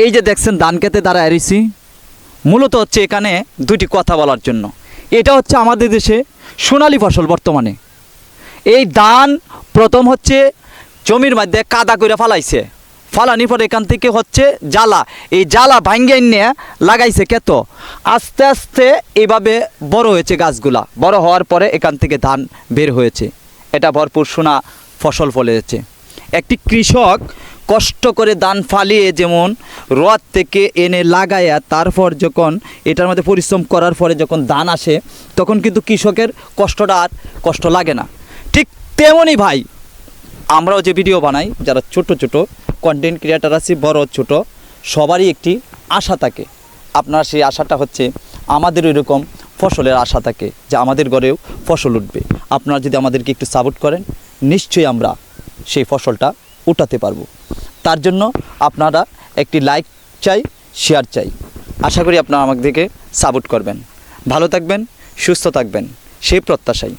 এই যে দেখছেন ধান খেতে দাঁড়ায় রয়েছি, মূলত হচ্ছে এখানে দুটি কথা বলার জন্য। এটা হচ্ছে আমাদের দেশে সোনালী ফসল বর্তমানে। এই ধান প্রথম হচ্ছে জমির মধ্যে কাদা করে ফালাইছে, ফালানি পরে এখান থেকে হচ্ছে জ্বালা, এই জ্বালা ভাঙ্গে নিয়ে লাগাইছে ক্ষেত। আস্তে আস্তে এইভাবে বড় হয়েছে গাছগুলা, বড় হওয়ার পরে এখান থেকে ধান বের হয়েছে। এটা ভরপুর সোনা ফসল ফলেছে। একটি কৃষক কষ্ট করে ধান ফালিয়ে যেমন রোদ থেকে এনে লাগায়া তারপর যখন এটার মধ্যে পরিশ্রম করার পরে যখন ধান আসে তখন কিন্তু কৃষকের কষ্টটা আর কষ্ট লাগে না। ঠিক তেমনই ভাই আমরাও যে ভিডিও বানাই, যারা ছোট ছোট কন্টেন্ট ক্রিয়েটার আছি, বড় ছোট, সবারই একটি আশা থাকে। আপনার সেই আশাটা হচ্ছে আমাদের এরকম ফসলের আশা থাকে যে আমাদের ঘরেও ফসল উঠবে। আপনারা যদি আমাদেরকে একটু সাপোর্ট করেন, নিশ্চয়ই আমরা সেই ফসলটা উঠাতে পারবো। তার জন্য আপনারা একটি লাইক চাই, শেয়ার চাই। আশা করি আপনারা আমাদেরকে সাপোর্ট করবেন। ভালো থাকবেন, সুস্থ থাকবেন, সেই প্রত্যাশাই।